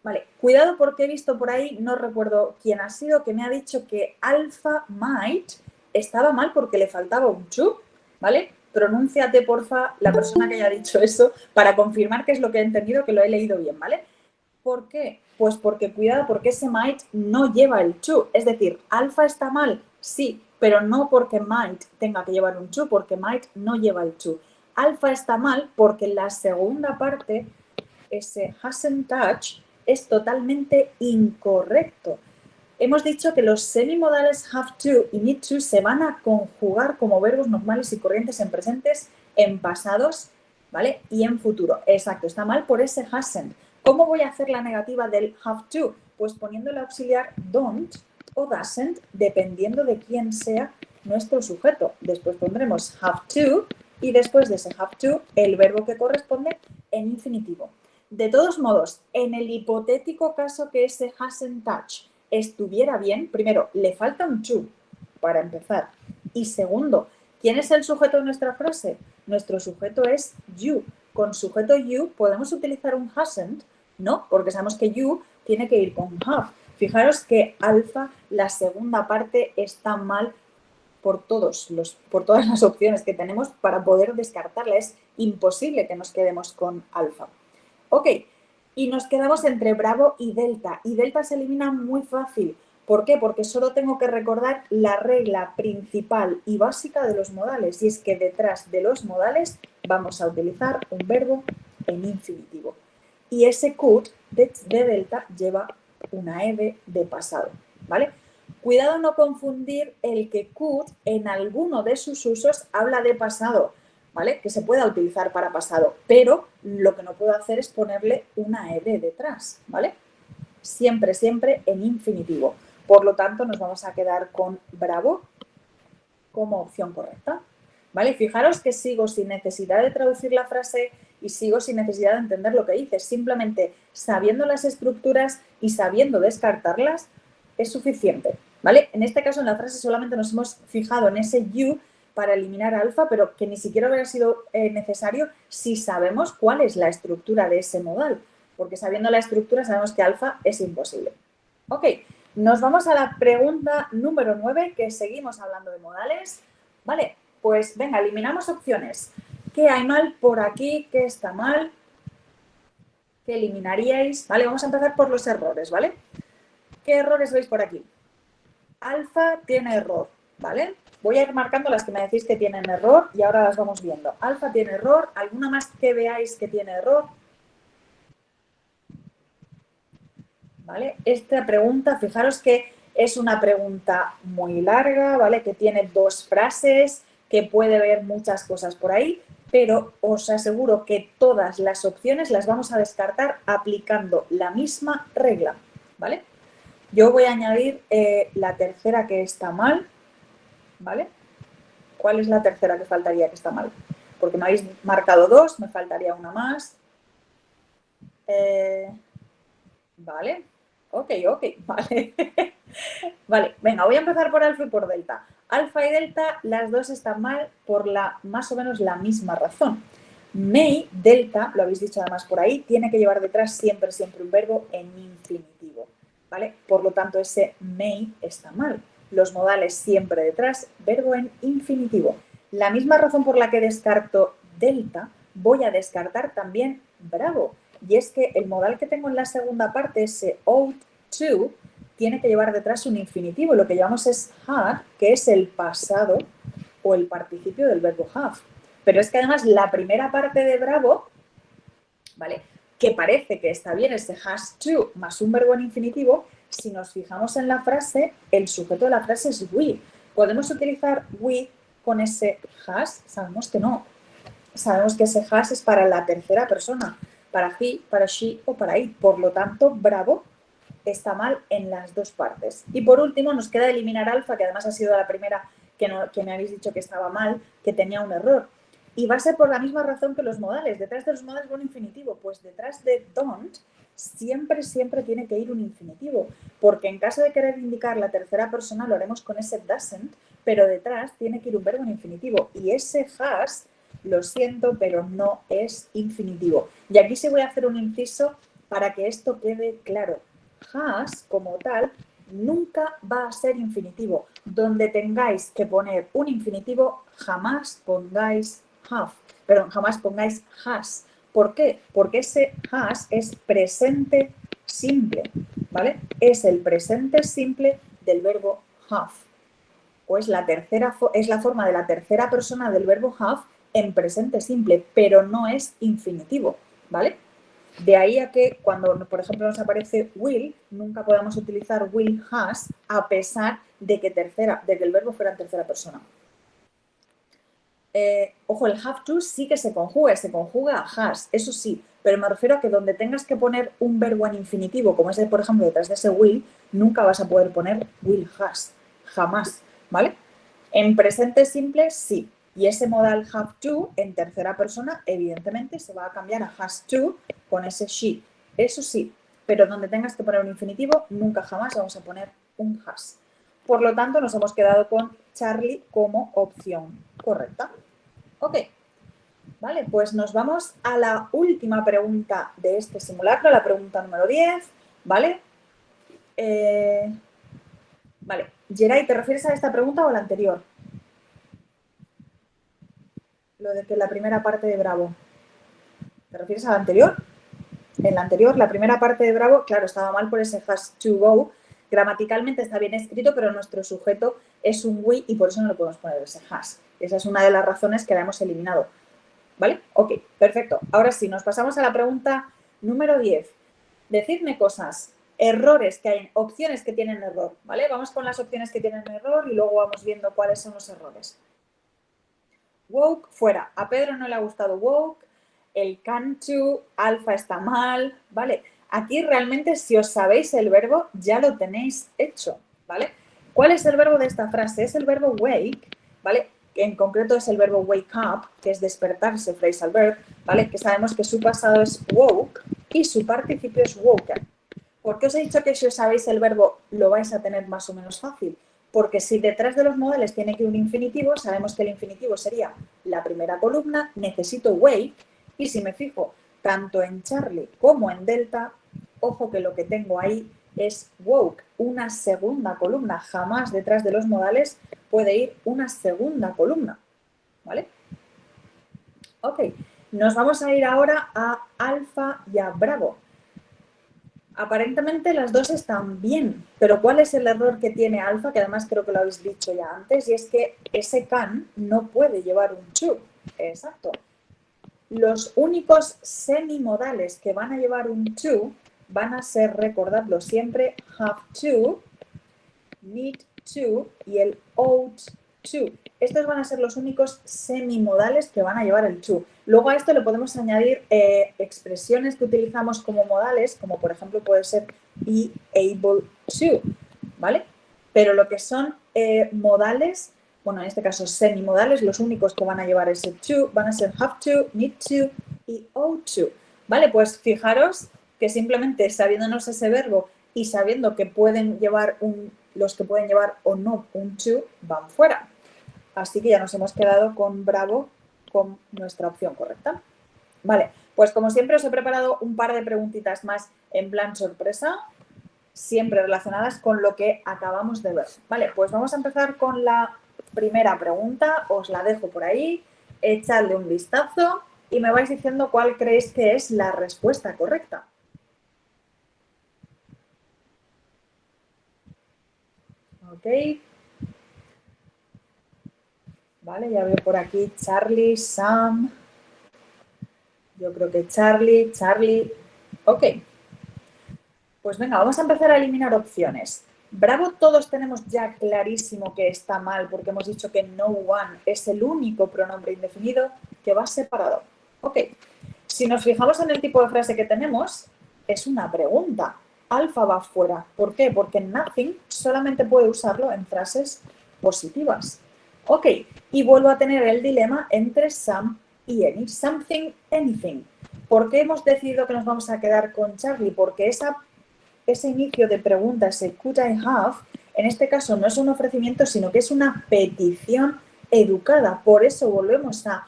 Vale, cuidado porque he visto por ahí, no recuerdo quién ha sido, que me ha dicho que alpha might estaba mal porque le faltaba un to, ¿vale? Pronúnciate, porfa, la persona que haya dicho eso para confirmar que es lo que he entendido, que lo he leído bien, ¿vale? ¿Por qué? Pues porque, cuidado, porque ese might no lleva el to. Es decir, alfa está mal, sí, pero no porque might tenga que llevar un to, porque might no lleva el to. Alfa está mal porque la segunda parte, ese hasn't touched, es totalmente incorrecto. Hemos dicho que los semimodales have to y need to se van a conjugar como verbos normales y corrientes en presentes, en pasados, ¿vale? Y en futuro. Exacto, está mal por ese hasn't. ¿Cómo voy a hacer la negativa del have to? Pues poniendo el auxiliar don't o doesn't, dependiendo de quién sea nuestro sujeto. Después pondremos have to y después de ese have to, el verbo que corresponde en infinitivo. De todos modos, en el hipotético caso que ese hasn't touched estuviera bien, primero, le falta un to para empezar. Y segundo, ¿quién es el sujeto de nuestra frase? Nuestro sujeto es you. Con sujeto you podemos utilizar un hasn't, ¿no? Porque sabemos que you tiene que ir con have. Fijaros que alfa, la segunda parte, está mal por todas las opciones que tenemos para poder descartarla. Es imposible que nos quedemos con alfa. Ok, y nos quedamos entre Bravo y Delta. Y Delta se elimina muy fácil. ¿Por qué? Porque solo tengo que recordar la regla principal y básica de los modales. Y es que detrás de los modales vamos a utilizar un verbo en infinitivo. Y ese could de Delta lleva una ed de pasado, ¿vale? Cuidado no confundir el que could en alguno de sus usos habla de pasado, ¿vale? Que se pueda utilizar para pasado, pero lo que no puedo hacer es ponerle una ed detrás, ¿vale? Siempre, siempre en infinitivo. Por lo tanto, nos vamos a quedar con Bravo como opción correcta, ¿vale? Fijaros que sigo sin necesidad de traducir la frase y sigo sin necesidad de entender lo que dice. Simplemente sabiendo las estructuras y sabiendo descartarlas es suficiente, ¿vale? En este caso, en la frase solamente nos hemos fijado en ese you para eliminar alfa, pero que ni siquiera hubiera sido necesario si sabemos cuál es la estructura de ese modal, porque sabiendo la estructura sabemos que alfa es imposible. Ok, nos vamos a la pregunta número 9, que seguimos hablando de modales. Vale, pues venga, eliminamos opciones. ¿Qué hay mal por aquí? ¿Qué está mal? ¿Qué eliminaríais? Vale, vamos a empezar por los errores, ¿vale? ¿Qué errores veis por aquí? Alfa tiene error, ¿vale? Voy a ir marcando las que me decís que tienen error y ahora las vamos viendo. Alfa tiene error. ¿Alguna más que veáis que tiene error? ¿Vale? Esta pregunta, fijaros que es una pregunta muy larga, ¿vale? Que tiene dos frases, que puede ver muchas cosas por ahí, pero os aseguro que todas las opciones las vamos a descartar aplicando la misma regla, ¿vale? Yo voy a añadir la tercera que está mal, ¿vale? ¿Cuál es la tercera que faltaría que está mal? Porque me habéis marcado dos, me faltaría una más. Vale, ok, vale. Vale, venga, voy a empezar por alfa y por delta. Alfa y delta, las dos están mal por más o menos la misma razón. May, delta, lo habéis dicho además por ahí, tiene que llevar detrás siempre un verbo en infinitivo, ¿vale? Por lo tanto, ese may está mal. Los modales siempre detrás, verbo en infinitivo. La misma razón por la que descarto delta, voy a descartar también bravo. Y es que el modal que tengo en la segunda parte, ese ought to, tiene que llevar detrás un infinitivo. Lo que llamamos es had, que es el pasado o el participio del verbo have. Pero es que además la primera parte de bravo, ¿vale? Que parece que está bien ese has to más un verbo en infinitivo, si nos fijamos en la frase, el sujeto de la frase es we. ¿Podemos utilizar we con ese has? Sabemos que no. Sabemos que ese has es para la tercera persona, para he, para she o para it. Por lo tanto, bravo está mal en las dos partes. Y por último, nos queda eliminar alfa, que además ha sido la primera que me habéis dicho que estaba mal, que tenía un error. Y va a ser por la misma razón que los modales. Detrás de los modales va un infinitivo. Pues detrás de don't siempre tiene que ir un infinitivo. Porque en caso de querer indicar la tercera persona, lo haremos con ese doesn't, pero detrás tiene que ir un verbo en infinitivo. Y ese has, lo siento, pero no es infinitivo. Y aquí sí voy a hacer un inciso para que esto quede claro. Has, como tal, nunca va a ser infinitivo. Donde tengáis que poner un infinitivo, jamás pongáis have, perdón, jamás pongáis has. ¿Por qué? Porque ese has es presente simple, ¿vale? Es el presente simple del verbo have. O es la forma de la tercera persona del verbo have en presente simple, pero no es infinitivo, ¿vale? De ahí a que cuando, por ejemplo, nos aparece will, nunca podamos utilizar will has a pesar de que el verbo fuera en tercera persona. Ojo, el have to sí que se conjuga a has, eso sí, pero me refiero a que donde tengas que poner un verbo en infinitivo, como es, por ejemplo, detrás de ese will, nunca vas a poder poner will has, jamás, ¿vale? En presente simple sí, Y ese modal have to en tercera persona, evidentemente, se va a cambiar a has to con ese she. Eso sí, pero donde tengas que poner un infinitivo, nunca jamás vamos a poner un has. Por lo tanto, nos hemos quedado con Charlie como opción correcta. Ok, vale, pues nos vamos a la última pregunta de este simulacro, la pregunta número 10, ¿vale? Vale, Geray, ¿te refieres a esta pregunta o a la anterior? Lo de que la primera parte de Bravo. ¿Te refieres a la anterior? En la anterior, la primera parte de Bravo, claro, estaba mal por ese has to go. Gramaticalmente está bien escrito, pero nuestro sujeto es un we y por eso no le podemos poner ese has. Esa es una de las razones que la hemos eliminado. ¿Vale? Ok, perfecto. Ahora sí, nos pasamos a la pregunta número 10. Decidme cosas, errores que hay, opciones que tienen error, ¿vale? Vamos con las opciones que tienen error y luego vamos viendo cuáles son los errores. Woke, fuera. A Pedro no le ha gustado woke, el can to, alfa está mal, ¿vale? Aquí realmente si os sabéis el verbo ya lo tenéis hecho, ¿vale? ¿Cuál es el verbo de esta frase? Es el verbo wake, ¿vale? En concreto es el verbo wake up, que es despertarse, phrasal verb, ¿vale? Que sabemos que su pasado es woke y su participio es woken. ¿Por qué os he dicho que si os sabéis el verbo lo vais a tener más o menos fácil? Porque si detrás de los modales tiene que ir un infinitivo, sabemos que el infinitivo sería la primera columna, necesito wake, y si me fijo tanto en Charlie como en Delta, ojo que lo que tengo ahí es woke, una segunda columna. Jamás detrás de los modales puede ir una segunda columna, ¿vale? Ok, nos vamos a ir ahora a alfa y a bravo. Aparentemente las dos están bien, pero ¿cuál es el error que tiene alfa? Que además creo que lo habéis dicho ya antes, y es que ese can no puede llevar un to. Exacto. Los únicos semimodales que van a llevar un to van a ser, recordadlo siempre, have to, need to y el ought to. Estos van a ser los únicos semimodales que van a llevar el to. Luego a esto le podemos añadir expresiones que utilizamos como modales, como por ejemplo puede ser be able to, ¿vale? Pero lo que son modales, bueno, en este caso semimodales, los únicos que van a llevar ese to van a ser have to, need to y ought to. ¿Vale? Pues fijaros que simplemente sabiéndonos ese verbo y sabiendo que pueden llevar los que pueden llevar o no un to van fuera. Así que ya nos hemos quedado con bravo con nuestra opción correcta. Vale, pues como siempre os he preparado un par de preguntitas más en plan sorpresa, siempre relacionadas con lo que acabamos de ver. Vale, pues vamos a empezar con la primera pregunta, os la dejo por ahí, echadle un vistazo y me vais diciendo cuál creéis que es la respuesta correcta. Ok. Vale, ya veo por aquí Charlie, Sam. Yo creo que Charlie. Ok. Pues venga, vamos a empezar a eliminar opciones. Bravo, todos tenemos ya clarísimo que está mal porque hemos dicho que no one es el único pronombre indefinido que va separado. Ok. Si nos fijamos en el tipo de frase que tenemos, es una pregunta. Alfa va fuera. ¿Por qué? Porque nothing solamente puede usarlo en frases positivas. Ok, y vuelvo a tener el dilema entre some y any. Something, anything. ¿Por qué hemos decidido que nos vamos a quedar con Charlie? Porque ese inicio de pregunta, ese could I have, en este caso no es un ofrecimiento, sino que es una petición educada. Por eso volvemos a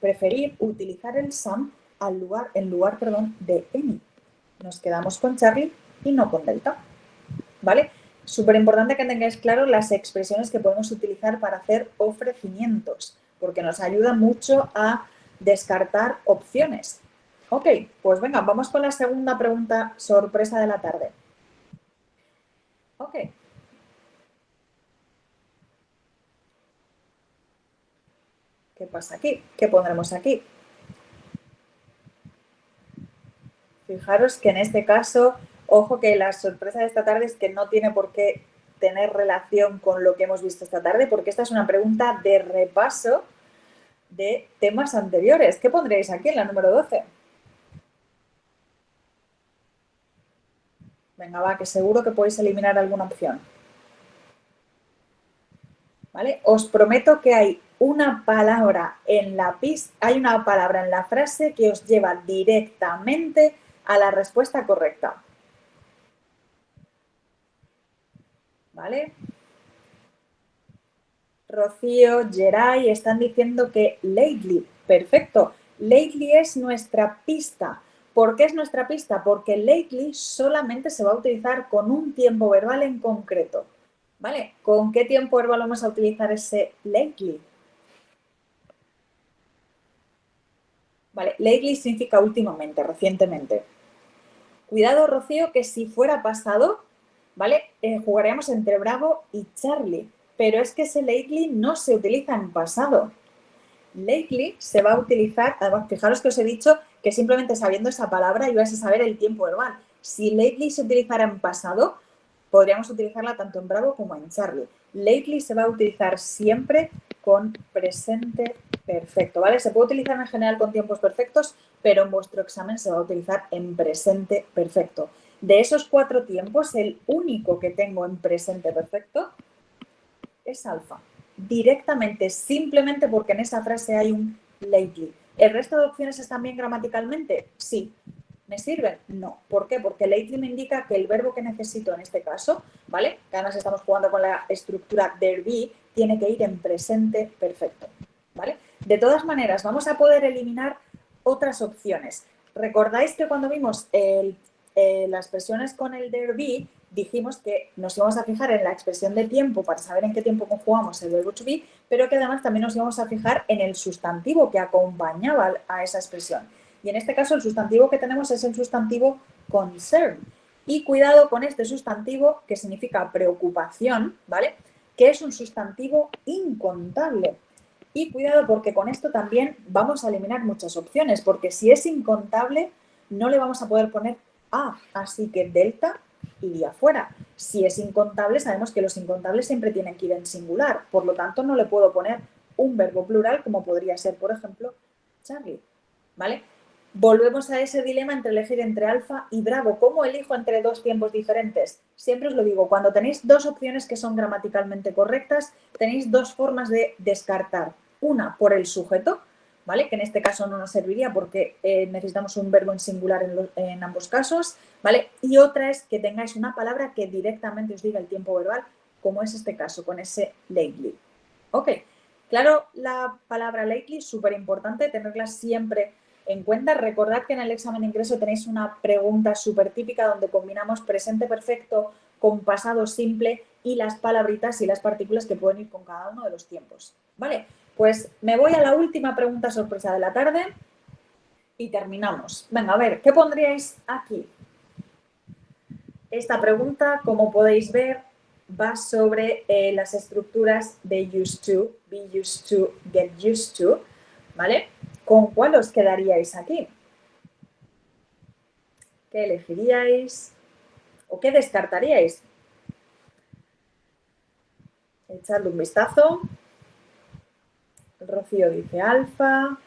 preferir utilizar el some en lugar de any. Nos quedamos con Charlie y no con Delta. ¿Vale? Súper importante que tengáis claro las expresiones que podemos utilizar para hacer ofrecimientos, porque nos ayuda mucho a descartar opciones. Ok, pues venga, vamos con la segunda pregunta sorpresa de la tarde. Ok. ¿Qué pasa aquí? ¿Qué pondremos aquí? Fijaros que en este caso, ojo que la sorpresa de esta tarde es que no tiene por qué tener relación con lo que hemos visto esta tarde, porque esta es una pregunta de repaso de temas anteriores. ¿Qué pondréis aquí en la número 12? Venga, va, que seguro que podéis eliminar alguna opción. ¿Vale? Os prometo que hay una palabra en la hay una palabra en la frase que os lleva directamente a la respuesta correcta. ¿Vale? Rocío, Geray están diciendo que lately. Perfecto. Lately es nuestra pista. ¿Por qué es nuestra pista? Porque lately solamente se va a utilizar con un tiempo verbal en concreto. ¿Vale? ¿Con qué tiempo verbal vamos a utilizar ese lately? Vale, lately significa últimamente, recientemente. Cuidado, Rocío, que si fuera pasado, ¿vale? Jugaríamos entre Bravo y Charlie. Pero es que ese lately no se utiliza en pasado. Lately se va a utilizar, además, fijaros que os he dicho que simplemente sabiendo esa palabra ibas a saber el tiempo verbal. Si lately se utilizara en pasado, podríamos utilizarla tanto en Bravo como en Charlie. Lately se va a utilizar siempre con presente perfecto, ¿vale? Se puede utilizar en general con tiempos perfectos, pero en vuestro examen se va a utilizar en presente perfecto. De esos 4 tiempos, el único que tengo en presente perfecto es alfa. Directamente, simplemente porque en esa frase hay un lately. ¿El resto de opciones están bien gramaticalmente? Sí. ¿Me sirven? No. ¿Por qué? Porque lately me indica que el verbo que necesito en este caso, ¿vale? Que además estamos jugando con la estructura there be, tiene que ir en presente perfecto, ¿vale? De todas maneras, vamos a poder eliminar otras opciones. ¿Recordáis que cuando vimos las expresiones con el there be, dijimos que nos íbamos a fijar en la expresión de tiempo para saber en qué tiempo conjugamos el verbo to be, pero que además también nos íbamos a fijar en el sustantivo que acompañaba a esa expresión? Y en este caso el sustantivo que tenemos es el sustantivo concern. Y cuidado con este sustantivo que significa preocupación, ¿vale? Que es un sustantivo incontable. Y cuidado porque con esto también vamos a eliminar muchas opciones, porque si es incontable no le vamos a poder poner a, así que delta iría fuera. Si es incontable, sabemos que los incontables siempre tienen que ir en singular, por lo tanto no le puedo poner un verbo plural como podría ser, por ejemplo, Charlie, ¿vale? Volvemos a ese dilema entre elegir entre alfa y bravo. ¿Cómo elijo entre 2 tiempos diferentes? Siempre os lo digo, cuando tenéis 2 opciones que son gramaticalmente correctas, tenéis 2 formas de descartar. Una por el sujeto, ¿vale? Que en este caso no nos serviría porque necesitamos un verbo en singular en ambos casos, ¿vale? Y otra es que tengáis una palabra que directamente os diga el tiempo verbal, como es este caso, con ese lately. Ok, claro, la palabra lately, súper importante tenerla siempre en cuenta. Recordad que en el examen de ingreso tenéis una pregunta súper típica donde combinamos presente perfecto con pasado simple y las palabritas y las partículas que pueden ir con cada uno de los tiempos. Vale, pues me voy a la última pregunta sorpresa de la tarde y terminamos. Venga, a ver, ¿qué pondríais aquí? Esta pregunta, como podéis ver, va sobre las estructuras de used to, be used to, get used to, ¿vale? ¿Con cuál os quedaríais aquí? ¿Qué elegiríais? ¿O qué descartaríais? Echadle un vistazo. Rocío dice alfa.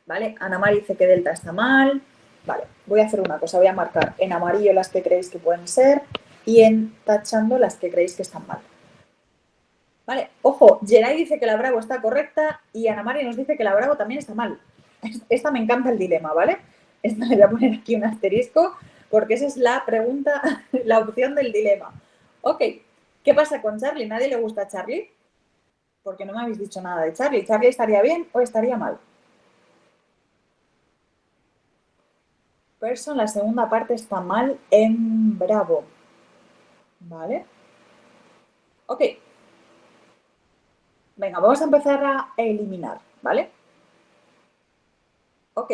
¿Vale? Ana Mari dice que delta está mal. Vale, voy a hacer una cosa. Voy a marcar en amarillo las que creéis que pueden ser y en tachando las que creéis que están mal. Vale, ojo, Geray dice que la Bravo está correcta y Ana Mari nos dice que la Bravo también está mal. Esta me encanta el dilema, ¿vale? Esta le voy a poner aquí un asterisco porque esa es la pregunta, la opción del dilema. Ok, ¿qué pasa con Charlie? ¿Nadie le gusta a Charlie? Porque no me habéis dicho nada de Charlie. ¿Charlie estaría bien o estaría mal? Person, la segunda parte está mal en Bravo. ¿Vale? Ok. Venga, vamos a empezar a eliminar, ¿vale? Ok.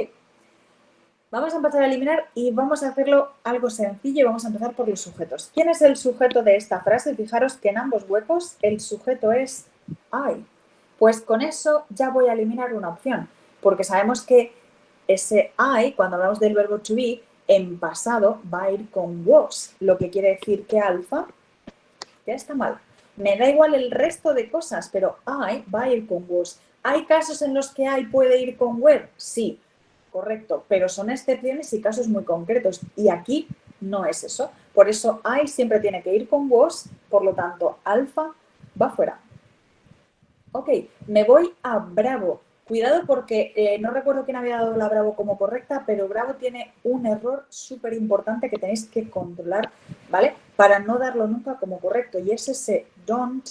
Vamos a empezar a eliminar y vamos a hacerlo algo sencillo y vamos a empezar por los sujetos. ¿Quién es el sujeto de esta frase? Fijaros que en ambos huecos el sujeto es I. Pues con eso ya voy a eliminar una opción, porque sabemos que ese I, cuando hablamos del verbo to be, en pasado va a ir con was, lo que quiere decir que alfa ya está mal. Me da igual el resto de cosas, pero I va a ir con was. ¿Hay casos en los que I puede ir con were? Sí, correcto, pero son excepciones y casos muy concretos. Y aquí no es eso. Por eso I siempre tiene que ir con was, por lo tanto, alfa va fuera. Ok, me voy a Bravo. Cuidado porque no recuerdo quién había dado la Bravo como correcta, pero Bravo tiene un error súper importante que tenéis que controlar, ¿vale? Para no darlo nunca como correcto, y es ese don't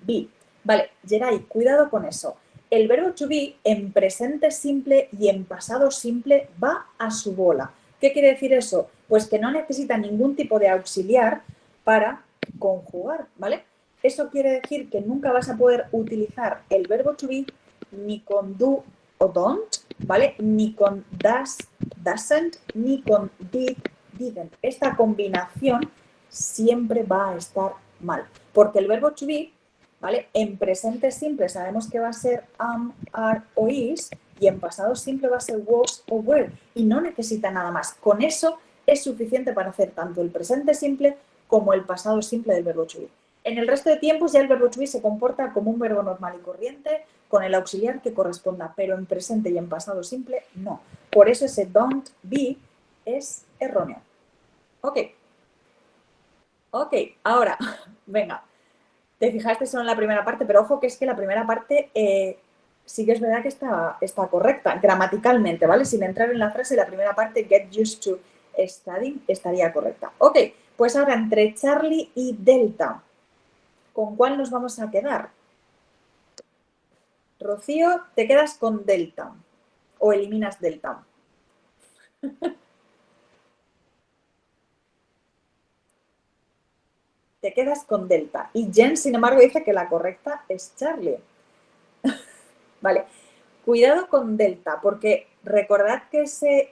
be. Vale, Geray, cuidado con eso. El verbo to be en presente simple y en pasado simple va a su bola. ¿Qué quiere decir eso? Pues que no necesita ningún tipo de auxiliar para conjugar, ¿vale? Eso quiere decir que nunca vas a poder utilizar el verbo to be ni con do o don't, ¿vale? Ni con does, doesn't, ni con did, didn't. Esta combinación siempre va a estar mal, porque el verbo to be, ¿vale? En presente simple sabemos que va a ser am, are o is, y en pasado simple va a ser was o were, y no necesita nada más. Con eso es suficiente para hacer tanto el presente simple como el pasado simple del verbo to be. En el resto de tiempos ya el verbo to be se comporta como un verbo normal y corriente con el auxiliar que corresponda, pero en presente y en pasado simple no. Por eso ese don't be es erróneo. Ok. Ok, ahora, venga, te fijaste solo en la primera parte, pero ojo que es que la primera parte sí que es verdad que está correcta, gramaticalmente, ¿vale? Sin entrar en la frase, la primera parte, get used to studying, estaría correcta. Ok, pues ahora entre Charlie y Delta, ¿con cuál nos vamos a quedar? Rocío, te quedas con Delta o eliminas Delta. Te quedas con Delta. Y Jen, sin embargo, dice que la correcta es Charlie. Vale, cuidado con Delta, porque recordad que ese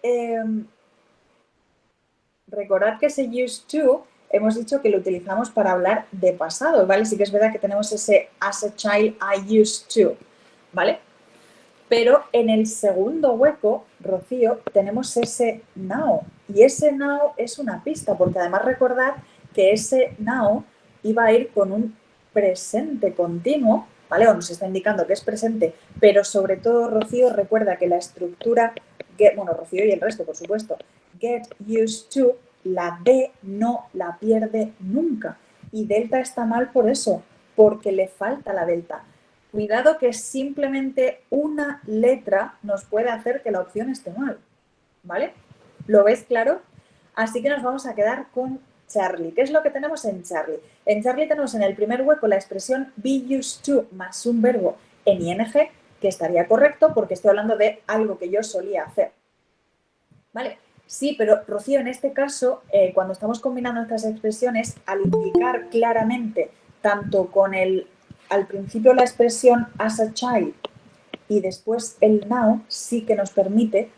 used to hemos dicho que lo utilizamos para hablar de pasado, ¿vale? Sí que es verdad que tenemos ese as a child I used to, ¿vale? Pero en el segundo hueco, Rocío, tenemos ese now. Y ese now es una pista, porque además recordad que ese now iba a ir con un presente continuo, ¿vale? O nos está indicando que es presente, pero sobre todo, Rocío, recuerda que la estructura, bueno, Rocío y el resto, por supuesto, get used to, la D no la pierde nunca. Y delta está mal por eso, porque le falta la delta. Cuidado que simplemente una letra nos puede hacer que la opción esté mal, ¿vale? ¿Lo ves claro? Así que nos vamos a quedar con Charlie. ¿Qué es lo que tenemos en Charlie? En Charlie tenemos en el primer hueco la expresión be used to más un verbo en ing, que estaría correcto porque estoy hablando de algo que yo solía hacer. ¿Vale? Sí, pero Rocío, en este caso, cuando estamos combinando estas expresiones, al indicar claramente tanto con al principio la expresión as a child y después el now, sí que nos permite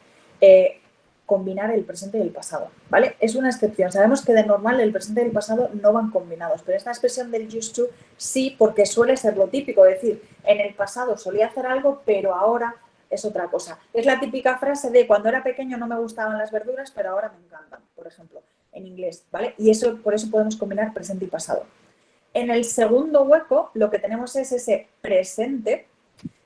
combinar el presente y el pasado, ¿vale? Es una excepción. Sabemos que de normal el presente y el pasado no van combinados, pero esta expresión del used to sí, porque suele ser lo típico, es decir, en el pasado solía hacer algo, pero ahora es otra cosa. Es la típica frase de cuando era pequeño no me gustaban las verduras, pero ahora me encantan, por ejemplo, en inglés, ¿vale? Y eso, por eso podemos combinar presente y pasado. En el segundo hueco lo que tenemos es ese presente,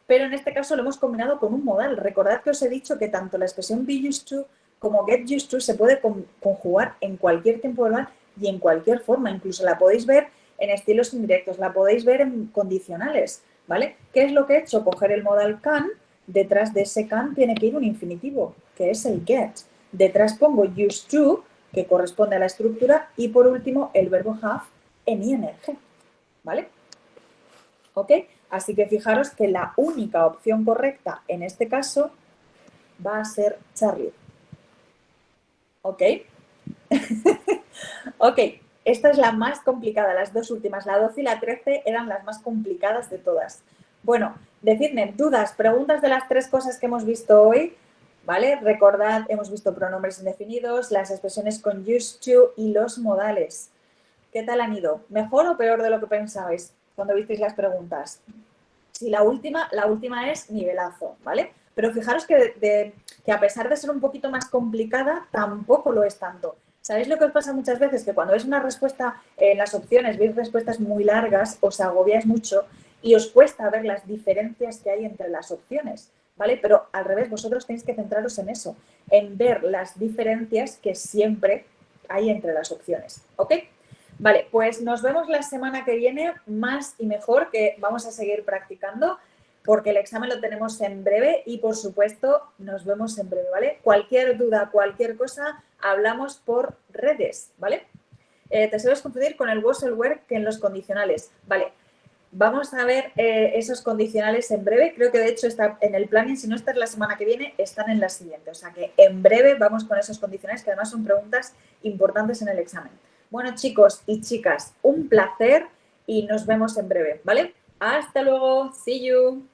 pero en este caso lo hemos combinado con un modal. Recordad que os he dicho que tanto la expresión be used to como get used to se puede conjugar en cualquier tiempo verbal y en cualquier forma. Incluso la podéis ver en estilos indirectos, la podéis ver en condicionales, ¿vale? ¿Qué es lo que he hecho? Coger el modal can, detrás de ese can tiene que ir un infinitivo, que es el get. Detrás pongo used to, que corresponde a la estructura, y por último el verbo have en ing, ¿vale? ¿Ok? Así que fijaros que la única opción correcta en este caso va a ser Charlie. ¿Ok? Ok, esta es la más complicada, las dos últimas, la 12 y la 13 eran las más complicadas de todas. Bueno, decidme, dudas, preguntas de las tres cosas que hemos visto hoy, ¿vale? Recordad, hemos visto pronombres indefinidos, las expresiones con used to y los modales. ¿Qué tal han ido? ¿Mejor o peor de lo que pensabais cuando visteis las preguntas? Sí, la última es nivelazo, ¿vale? Pero fijaros que a pesar de ser un poquito más complicada, tampoco lo es tanto. ¿Sabéis lo que os pasa muchas veces? Que cuando veis una respuesta en las opciones, veis respuestas muy largas, os agobiáis mucho y os cuesta ver las diferencias que hay entre las opciones, ¿vale? Pero al revés, vosotros tenéis que centraros en eso, en ver las diferencias que siempre hay entre las opciones, ¿ok? Vale, pues nos vemos la semana que viene, más y mejor, que vamos a seguir practicando, porque el examen lo tenemos en breve y, por supuesto, nos vemos en breve, ¿vale? Cualquier duda, cualquier cosa, hablamos por redes, ¿vale? Te sueles confundir con el was el were que en los condicionales, ¿vale? Vamos a ver esos condicionales en breve. Creo que de hecho está en el planning. Si no está la semana que viene, están en la siguiente. O sea que en breve vamos con esos condicionales que además son preguntas importantes en el examen. Bueno, chicos y chicas, un placer y nos vemos en breve, ¿vale? Hasta luego. See you.